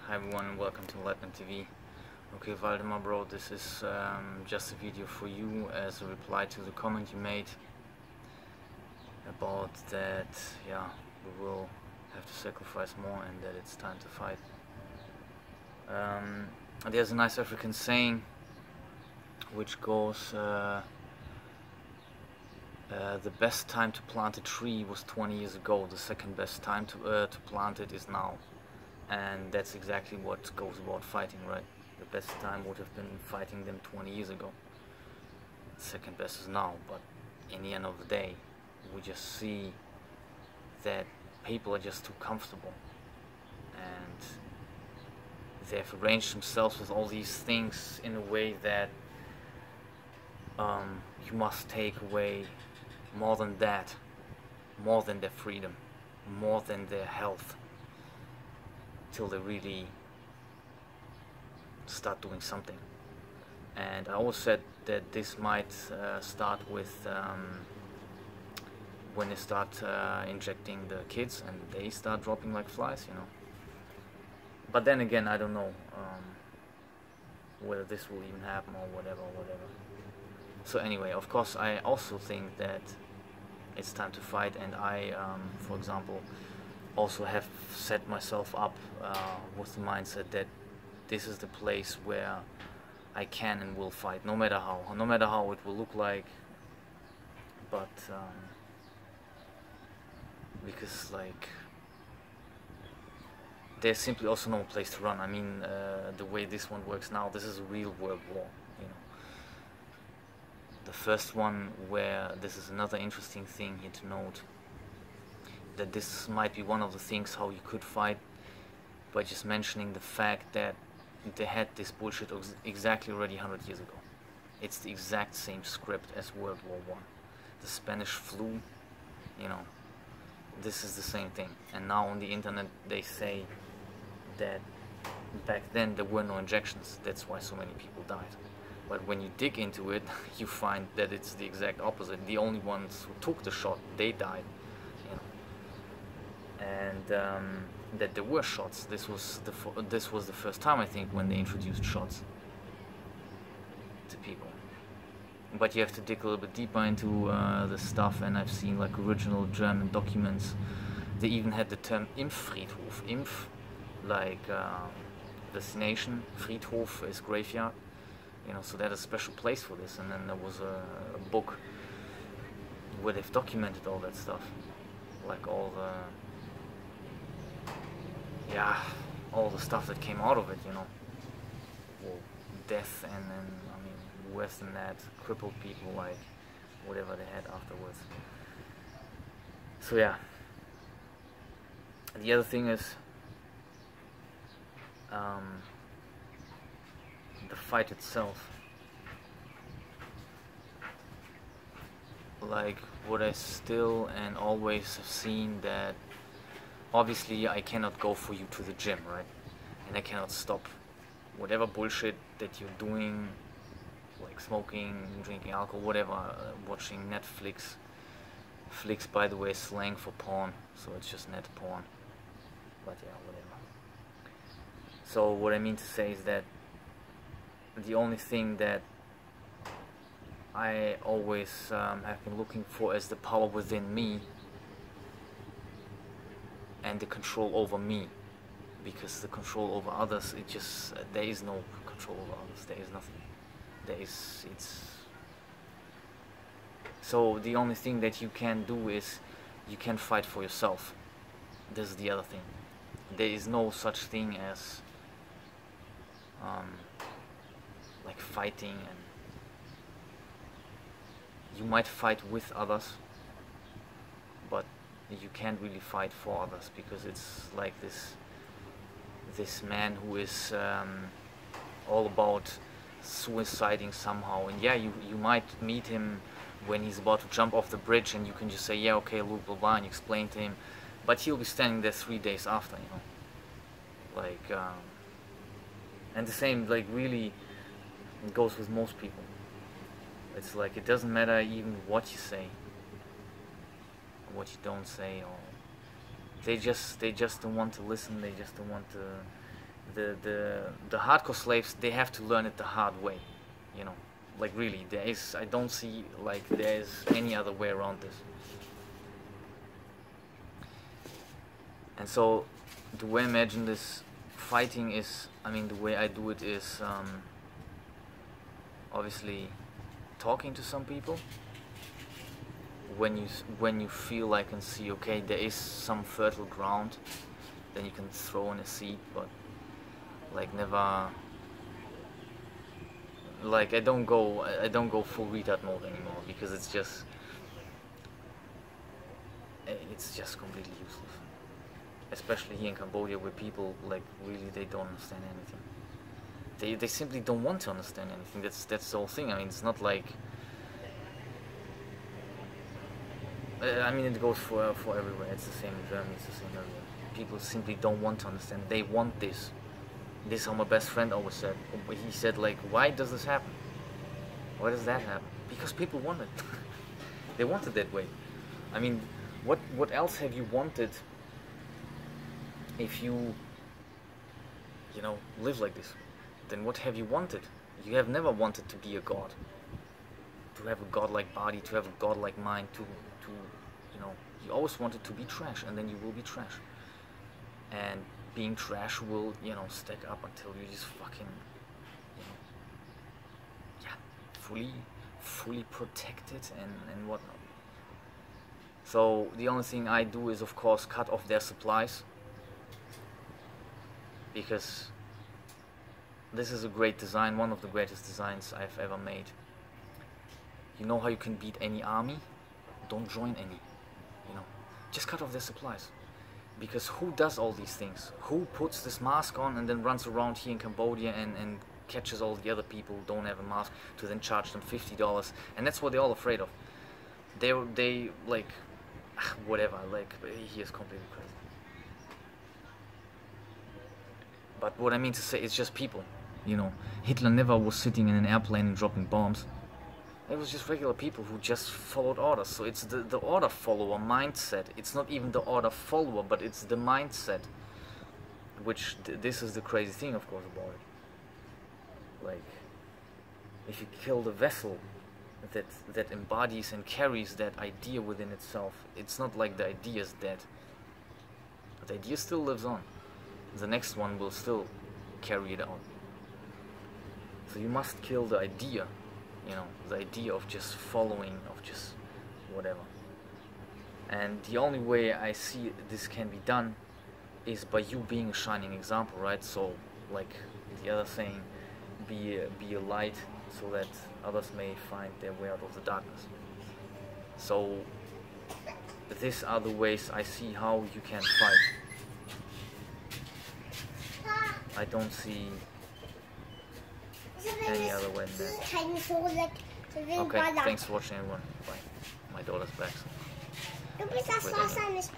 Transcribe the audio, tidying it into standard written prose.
Hi everyone and welcome to Lightning TV. Okay, Valdemar bro, this is just a video for you as a reply to the comment you made about that, yeah, we will have to sacrifice more and that it's time to fight. There's a nice African saying which goes, the best time to plant a tree was 20 years ago, the second best time to plant it is now. And that's exactly what goes about fighting, right? The best time would have been fighting them 20 years ago. The second best is now, but in the end of the day, we just see that people are just too comfortable. And they've arranged themselves with all these things in a way that you must take away more than that, more than their freedom, more than their health, till they really start doing something. And I always said that this might start with when they start injecting the kids and they start dropping like flies, you know. But then again, I don't know whether this will even happen or whatever. So anyway, of course, I also think that it's time to fight, and I, for example, also have set myself up with the mindset that this is the place where I can and will fight, no matter how it will look like. But because like there's simply also no place to run. I mean, the way this one works now, this is a real world war, you know. The first one, where this is another interesting thing here to note, that this might be one of the things how you could fight, by just mentioning the fact that they had this bullshit exactly already 100 years ago. It's the exact same script as World War I. The Spanish flu, you know, this is the same thing. And now on the internet they say that back then there were no injections, that's why so many people died. But when you dig into it, you find that it's the exact opposite. The only ones who took the shot, they died. And that there were shots. This was the first time, I think, when they introduced shots to people. But you have to dig a little bit deeper into the stuff, and I've seen like original German documents. They even had the term Impffriedhof. Impf, like vaccination. Friedhof is graveyard. You know, so they had a special place for this. And then there was a book where they've documented all that stuff, like all the stuff that came out of it, you know. Well, death and I mean, worse than that, crippled people, like whatever they had afterwards. So yeah. The other thing is the fight itself. Like what I still and always have seen, that obviously I cannot go for you to the gym, right? And I cannot stop whatever bullshit that you're doing, like smoking, drinking alcohol, whatever, watching Netflix. Flicks, by the way, is slang for porn, so it's just net porn. But yeah, whatever. So what I mean to say is that the only thing that I always have been looking for is the power within me and the control over me, because the control over others, it just there is no control over others. There is nothing. So the only thing that you can do is you can fight for yourself. This is the other thing. There is no such thing as like fighting, and you might fight with others, but you can't really fight for others, because it's like this man who is all about suiciding somehow. And yeah, you might meet him when he's about to jump off the bridge, and you can just say, yeah, okay, look, blah blah, and you explain to him, but he'll be standing there 3 days after, you know. Like and the same, like, really it goes with most people. It's like it doesn't matter even what you say, what you don't say, or they just don't want to listen. They just don't want to the hardcore slaves, they have to learn it the hard way, you know. Like really, I don't see like there is any other way around this. And so the way I imagine this fighting is, I mean, the way I do it is obviously talking to some people. When you feel like and see, okay, there is some fertile ground, then you can throw in a seed, but like never, like I don't go full retard mode anymore, because it's just completely useless. Especially here in Cambodia, where people like really they don't understand anything. They simply don't want to understand anything. That's the whole thing. I mean, it's not like I mean, it goes for everywhere. It's the same in Germany. It's the same everywhere. People simply don't want to understand. They want this. This is how my best friend always said. He said, like, why does this happen? Why does that happen? Because people want it. They want it that way. I mean, what else have you wanted if you know, live like this? Then what have you wanted? You have never wanted to be a god. To have a godlike body, to have a godlike mind, to you know, you always wanted to be trash, and then you will be trash. And being trash will, you know, stack up until you just fucking, you know, yeah, fully protected and whatnot. So the only thing I do is, of course, cut off their supplies, because this is a great design, one of the greatest designs I've ever made. You know how you can beat any army? Don't join any, you know, just cut off their supplies. Because who does all these things? Who puts this mask on and then runs around here in Cambodia and catches all the other people who don't have a mask to then charge them $50? And that's what they're all afraid of. They like, whatever, like, he is completely crazy. But what I mean to say is just people, you know. Hitler never was sitting in an airplane and dropping bombs. It was just regular people who just followed orders. So it's the order follower mindset. It's not even the order follower, but it's the mindset. Which this is the crazy thing, of course, about it. Like, if you kill the vessel that embodies and carries that idea within itself, it's not like the idea is dead. The idea still lives on. The next one will still carry it out. So you must kill the idea. You know, the idea of just following, of just whatever. And the only way I see this can be done is by you being a shining example, right? So, like the other saying, be a light so that others may find their way out of the darkness. So, these are the ways I see how you can fight. I don't see any other way than that. Okay, thanks for watching, everyone. Bye. My daughter's back. So.